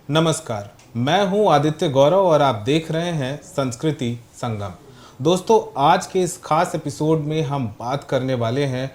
नमस्कार, मैं हूं आदित्य गौरव और आप देख रहे हैं संस्कृति संगम। दोस्तों, आज के इस खास एपिसोड में हम बात करने वाले हैं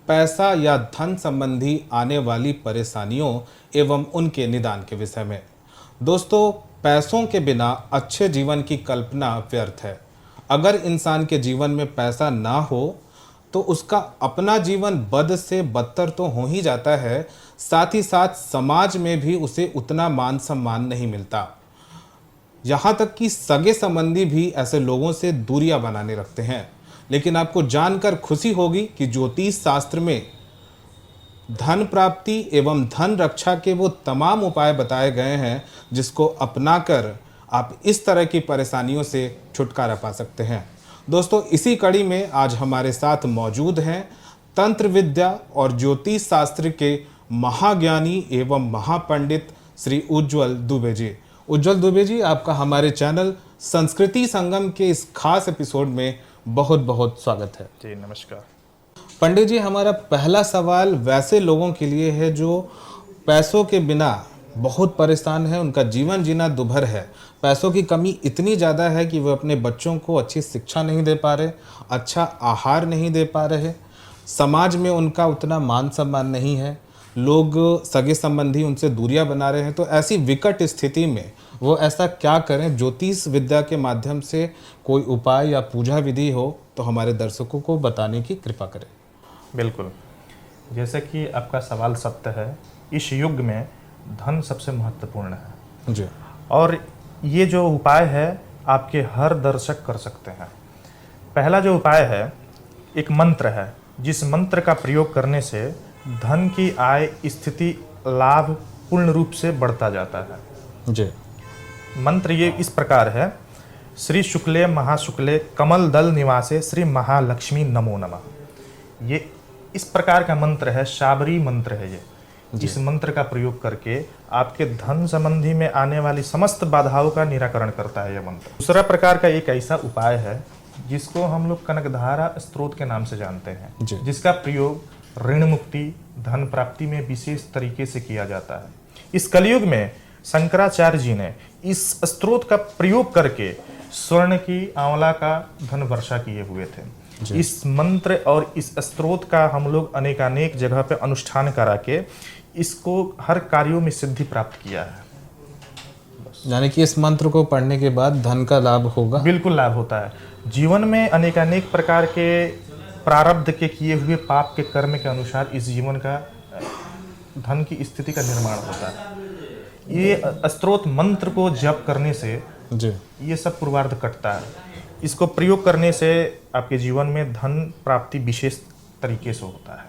पैसा या धन संबंधी आने वाली परेशानियों एवं उनके निदान के विषय में। दोस्तों, पैसों के बिना अच्छे जीवन की कल्पना व्यर्थ है। अगर इंसान के जीवन में पैसा ना हो तो उसका अपना जीवन बद से बदतर तो हो ही जाता है, साथ ही साथ समाज में भी उसे उतना मान सम्मान नहीं मिलता। यहाँ तक कि सगे संबंधी भी ऐसे लोगों से दूरियां बनाने लगते हैं। लेकिन आपको जानकर खुशी होगी कि ज्योतिष शास्त्र में धन प्राप्ति एवं धन रक्षा के वो तमाम उपाय बताए गए हैं जिसको अपनाकर आप इस तरह की परेशानियों से छुटकारा पा सकते हैं। दोस्तों, इसी कड़ी में आज हमारे साथ मौजूद हैं तंत्र विद्या और ज्योतिष शास्त्र के महाज्ञानी एवं महापंडित श्री उज्ज्वल दुबे जी। उज्ज्वल दुबे जी, आपका हमारे चैनल संस्कृति संगम के इस खास एपिसोड में बहुत बहुत स्वागत है। जी नमस्कार। पंडित जी, हमारा पहला सवाल वैसे लोगों के लिए है जो पैसों के बिना बहुत परेशान है, उनका जीवन जीना दुभर है। पैसों की कमी इतनी ज़्यादा है कि वो अपने बच्चों को अच्छी शिक्षा नहीं दे पा रहे, अच्छा आहार नहीं दे पा रहे, समाज में उनका उतना मान सम्मान नहीं है, लोग सगे संबंधी उनसे दूरियां बना रहे हैं। तो ऐसी विकट स्थिति में वो ऐसा क्या करें? ज्योतिष विद्या के माध्यम से कोई उपाय या पूजा विधि हो तो हमारे दर्शकों को बताने की कृपा करें। बिल्कुल, जैसे कि आपका सवाल सत्य है। इस युग में धन सबसे महत्वपूर्ण है जी। और ये जो उपाय है आपके हर दर्शक कर सकते हैं। पहला जो उपाय है, एक मंत्र है जिस मंत्र का प्रयोग करने से धन की आय स्थिति लाभ पूर्ण रूप से बढ़ता जाता है। जी। मंत्र ये इस प्रकार है: श्री शुक्ले महाशुक्ले कमल दल निवासे श्री महालक्ष्मी नमो नमः। ये इस प्रकार का मंत्र है, शाबरी मंत्र है ये। इस मंत्र का प्रयोग करके आपके धन संबंधी में आने वाली समस्त बाधाओं का निराकरण करता है यह मंत्र। दूसरा प्रकार का एक ऐसा उपाय है जिसको हम लोग कनकधारा स्त्रोत के नाम से जानते हैं, जिसका प्रयोग ऋण मुक्ति धन प्राप्ति में विशेष तरीके से किया जाता है। इस कलयुग में शंकराचार्य जी ने इस स्त्रोत का प्रयोग करके स्वर्ण की आंवला का धन वर्षा किए हुए थे। इस मंत्र और इस स्त्रोत का हम लोग अनेकानेक जगह पे अनुष्ठान करा के इसको हर कार्यों में सिद्धि प्राप्त किया है। यानी कि इस मंत्र को पढ़ने के बाद धन का लाभ होगा? बिल्कुल लाभ होता है। जीवन में अनेकानेक प्रकार के प्रारब्ध के किए हुए पाप के कर्म के अनुसार इस जीवन का धन की स्थिति का निर्माण होता है। ये स्त्रोत मंत्र को जप करने से जी ये सब पूर्वार्ध कटता है। इसको प्रयोग करने से आपके जीवन में धन प्राप्ति विशेष तरीके से होता है।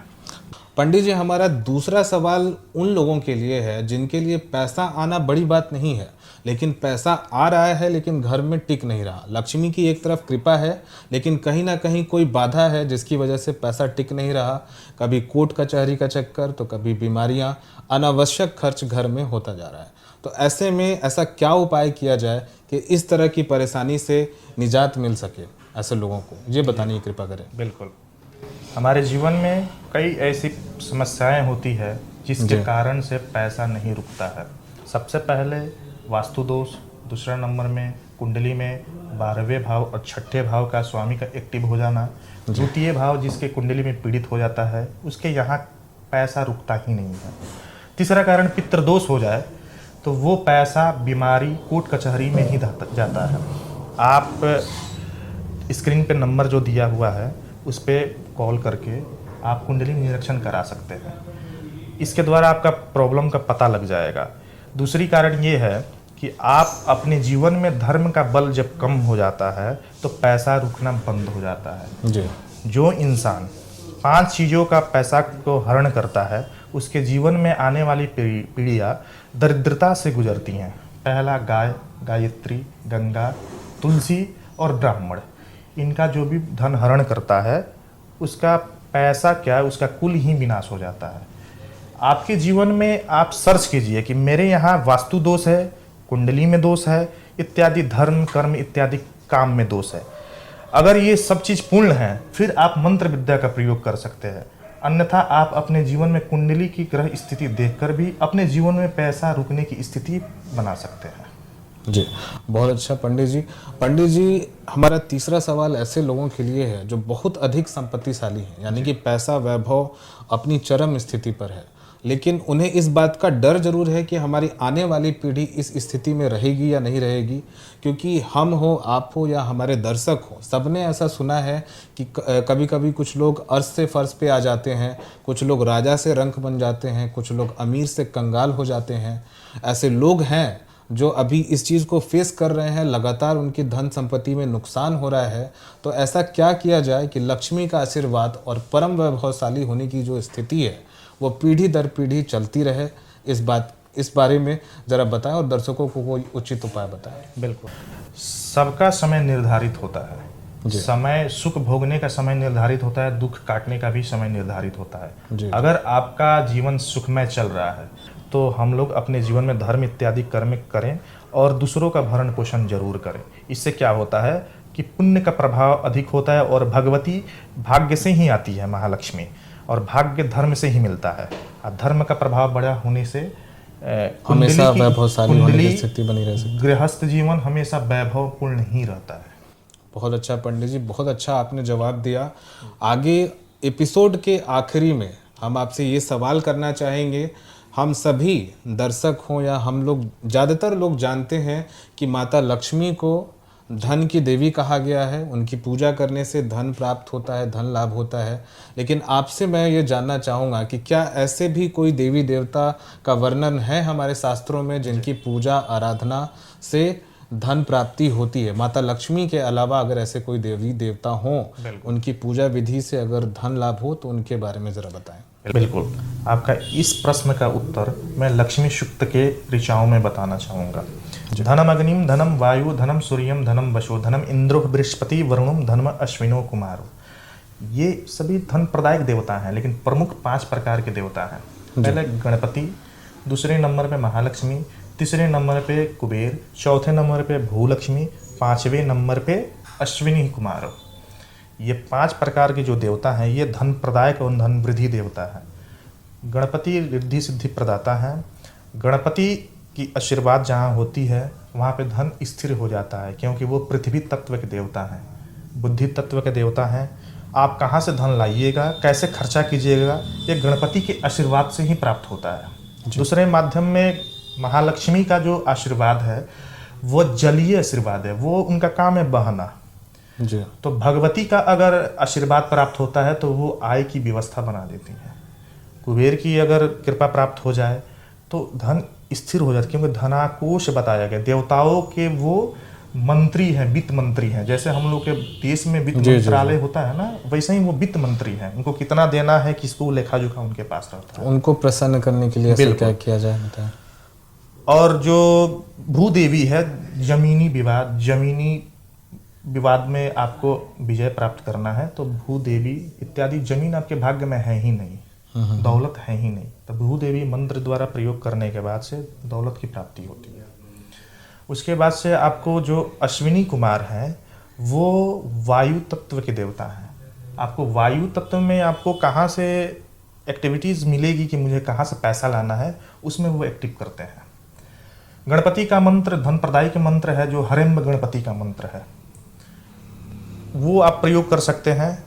पंडित जी, हमारा दूसरा सवाल उन लोगों के लिए है जिनके लिए पैसा आना बड़ी बात नहीं है, लेकिन पैसा आ रहा है लेकिन घर में टिक नहीं रहा। लक्ष्मी की एक तरफ कृपा है लेकिन कहीं ना कहीं कोई बाधा है जिसकी वजह से पैसा टिक नहीं रहा। कभी कोर्ट कचहरी का चक्कर तो कभी बीमारियां, अनावश्यक खर्च घर में होता जा रहा है। तो ऐसे में ऐसा क्या उपाय किया जाए कि इस तरह की परेशानी से निजात मिल सके ऐसे लोगों को? ये बताने की कृपा करें। बिल्कुल, हमारे जीवन में कई ऐसी समस्याएं होती है जिसके कारण से पैसा नहीं रुकता है। सबसे पहले वास्तु दोष, दूसरा नंबर में कुंडली में 12वें भाव और 6ठे भाव का स्वामी का एक्टिव हो जाना, द्वितीय भाव जिसके कुंडली में पीड़ित हो जाता है उसके यहाँ पैसा रुकता ही नहीं है। तीसरा कारण पितृदोष हो जाए तो वो पैसा बीमारी कोर्ट कचहरी में ही जाता है। आप स्क्रीन पे नंबर जो दिया हुआ है उस पर कॉल करके आप कुंडली निरीक्षण करा सकते हैं। इसके द्वारा आपका प्रॉब्लम का पता लग जाएगा। दूसरी कारण ये है कि आप अपने जीवन में धर्म का बल जब कम हो जाता है तो पैसा रुकना बंद हो जाता है। जी। जो इंसान 5 चीज़ों का पैसा को हरण करता है उसके जीवन में आने वाली पीढ़ियाँ दरिद्रता से गुजरती हैं। पहला गाय, गायत्री, गंगा, तुलसी और ब्राह्मण। इनका जो भी धन हरण करता है उसका पैसा क्या है, उसका कुल ही विनाश हो जाता है। आपके जीवन में आप सर्च कीजिए कि मेरे यहाँ वास्तु दोष है, कुंडली में दोष है इत्यादि, धर्म कर्म इत्यादि काम में दोष है। अगर ये सब चीज़ पूर्ण है फिर आप मंत्र विद्या का प्रयोग कर सकते हैं। अन्यथा आप अपने जीवन में कुंडली की ग्रह स्थिति देखकर भी अपने जीवन में पैसा रुकने की स्थिति बना सकते हैं। जी, बहुत अच्छा पंडित जी। पंडित जी, हमारा तीसरा सवाल ऐसे लोगों के लिए है जो बहुत अधिक संपत्तिशाली हैं, यानी कि पैसा वैभव अपनी चरम स्थिति पर है, लेकिन उन्हें इस बात का डर जरूर है कि हमारी आने वाली पीढ़ी इस स्थिति में रहेगी या नहीं रहेगी, क्योंकि हम हो, आप हो या हमारे दर्शक हो, सबने ऐसा सुना है कि कभी कभी कुछ लोग अर्श से फर्श पे आ जाते हैं, कुछ लोग राजा से रंक बन जाते हैं, कुछ लोग अमीर से कंगाल हो जाते हैं। ऐसे लोग हैं जो अभी इस चीज़ को फेस कर रहे हैं, लगातार उनकी धन संपत्ति में नुकसान हो रहा है। तो ऐसा क्या किया जाए कि लक्ष्मी का आशीर्वाद और परम वैभवशाली होने की जो स्थिति है वो पीढ़ी दर पीढ़ी चलती रहे? इस बारे में ज़रा बताएं और दर्शकों को कोई उचित उपाय बताएं। बिल्कुल, सबका समय निर्धारित होता है। समय सुख भोगने का समय निर्धारित होता है, दुख काटने का भी समय निर्धारित होता है। अगर आपका जीवन सुखमय चल रहा है तो हम लोग अपने जीवन में धर्म इत्यादि कर्म करें और दूसरों का भरण पोषण जरूर करें। इससे क्या होता है कि पुण्य का प्रभाव अधिक होता है और भगवती भाग्य से ही आती है, महालक्ष्मी, और भाग्य धर्म से ही मिलता है। और धर्म का प्रभाव बड़ा होने से हमेशा वैभवशाली होने की स्थिति बनी रह सकती है। गृहस्थ जीवन हमेशा वैभवपूर्ण ही रहता है। बहुत अच्छा पंडित जी, बहुत अच्छा आपने जवाब दिया। आगे एपिसोड के आखिरी में हम आपसे ये सवाल करना चाहेंगे। हम सभी दर्शक हों या हम लोग, ज़्यादातर लोग जानते हैं कि माता लक्ष्मी को धन की देवी कहा गया है, उनकी पूजा करने से धन प्राप्त होता है, धन लाभ होता है। लेकिन आपसे मैं ये जानना चाहूँगा कि क्या ऐसे भी कोई देवी देवता का वर्णन है हमारे शास्त्रों में जिनकी पूजा आराधना से धन प्राप्ति होती है? माता लक्ष्मी के अलावा अगर ऐसे कोई देवी देवता हों, उनकी पूजा विधि से अगर धन लाभ हो तो उनके बारे में ज़रा बताएं। बिल्कुल, आपका इस प्रश्न का उत्तर मैं लक्ष्मी सूक्त के ऋचाओं में बताना चाहूँगा। धनम अग्निम, धनम वायु, धनम सूर्यम, धनम वशो, धनम इंद्रो बृहस्पति, वरुणम, धनम अश्विनो कुमारो। ये सभी धन प्रदायक देवता हैं, लेकिन प्रमुख 5 प्रकार के देवता हैं। पहले गणपति, दूसरे नंबर पे महालक्ष्मी, तीसरे नंबर पे कुबेर, चौथे नंबर पे भूलक्ष्मी, 5वें नंबर पे अश्विनी कुमार। ये 5 प्रकार के जो देवता हैं ये धन प्रदायक और धन वृद्धि देवता है। गणपति रिद्धि सिद्धि प्रदाता है। गणपति की आशीर्वाद जहाँ होती है वहाँ पे धन स्थिर हो जाता है, क्योंकि वो पृथ्वी तत्व के देवता हैं, बुद्धि तत्व के देवता हैं। आप कहाँ से धन लाइएगा, कैसे खर्चा कीजिएगा, ये गणपति के आशीर्वाद से ही प्राप्त होता है। दूसरे माध्यम में महालक्ष्मी का जो आशीर्वाद है वो जलीय आशीर्वाद है, वो उनका काम है बहना। तो भगवती का अगर आशीर्वाद प्राप्त होता है तो वो आय की व्यवस्था बना देती है। कुबेर की अगर कृपा प्राप्त हो जाए तो धन स्थिर हो जाता है, क्योंकि धनाकोश बताया गया। देवताओं के वो मंत्री हैं, वित्त मंत्री हैं। जैसे हम लोग के देश में वित्त मंत्रालय होता है ना, वैसे ही वो वित्त मंत्री हैं। उनको कितना देना है, किसको लेखा जोखा उनके पास रहता है। उनको प्रसन्न करने के लिए ऐसा क्या किया जाए बताएं। और जो भूदेवी है, जमीनी विवाद में आपको विजय प्राप्त करना है तो भूदेवी इत्यादि, जमीन आपके भाग्य में है ही नहीं, दौलत है ही नहीं, तो भूदेवी मंत्र द्वारा प्रयोग करने के बाद से दौलत की प्राप्ति होती है। उसके बाद से आपको जो अश्विनी कुमार हैं वो वायु तत्व के देवता हैं। आपको वायु तत्व में आपको कहाँ से एक्टिविटीज़ मिलेगी कि मुझे कहाँ से पैसा लाना है, उसमें वो एक्टिव करते हैं। गणपति का मंत्र धन प्रदायी के मंत्र है, जो हरेम्ब गणपति का मंत्र है, वो आप प्रयोग कर सकते हैं।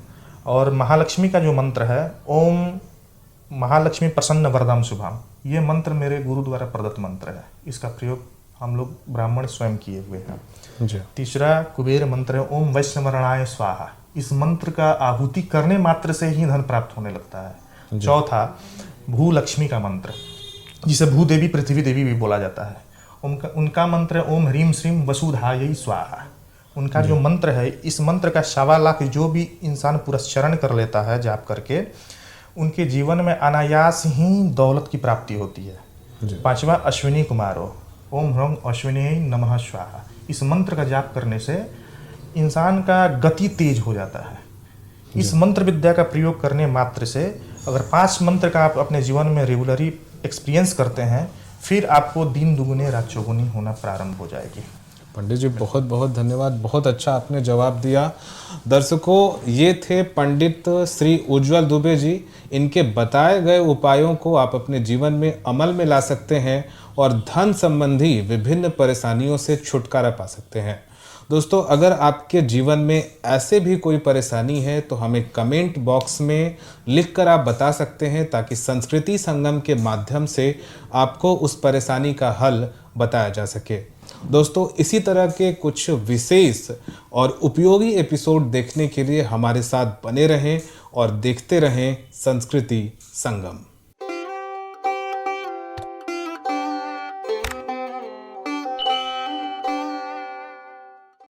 और महालक्ष्मी का जो मंत्र है, ओम महालक्ष्मी प्रसन्न वरदाम शुभाम, ये मंत्र मेरे गुरु द्वारा प्रदत्त मंत्र है। इसका प्रयोग हम लोग ब्राह्मण स्वयं किए हुए हैं। तीसरा कुबेर मंत्र है, ओम वैष्णवरणाय स्वाहा। इस मंत्र का आहुति करने मात्र से ही धन प्राप्त होने लगता है। चौथा भूलक्ष्मी का मंत्र, जिसे भूदेवी पृथ्वी देवी भी बोला जाता है, उनका मंत्र है ओम ह्रीम श्रीम वसुधायै स्वाहा। उनका जो मंत्र है, इस मंत्र का 1.25 लाख जो भी इंसान पुरस्चरण कर लेता है जाप करके, उनके जीवन में अनायास ही दौलत की प्राप्ति होती है। 5वां अश्विनी कुमारो, ओम ह्रम अश्विनी नमः स्वाहा। इस मंत्र का जाप करने से इंसान का गति तेज हो जाता है। इस मंत्र विद्या का प्रयोग करने मात्र से अगर 5 मंत्र का आप अपने जीवन में रेगुलरली एक्सपीरियंस करते हैं, फिर आपको दिन दुगुने रात चौगुनी होना प्रारंभ हो जाएगी। पंडित जी बहुत बहुत धन्यवाद, बहुत अच्छा आपने जवाब दिया। दर्शकों, ये थे पंडित श्री उज्जवल दुबे जी। इनके बताए गए उपायों को आप अपने जीवन में अमल में ला सकते हैं और धन संबंधी विभिन्न परेशानियों से छुटकारा पा सकते हैं। दोस्तों, अगर आपके जीवन में ऐसे भी कोई परेशानी है तो हमें कमेंट बॉक्स में लिखकर आप बता सकते हैं, ताकि संस्कृति संगम के माध्यम से आपको उस परेशानी का हल बताया जा सके। दोस्तों, इसी तरह के कुछ विशेष और उपयोगी एपिसोड देखने के लिए हमारे साथ बने रहें और देखते रहें संस्कृति संगम।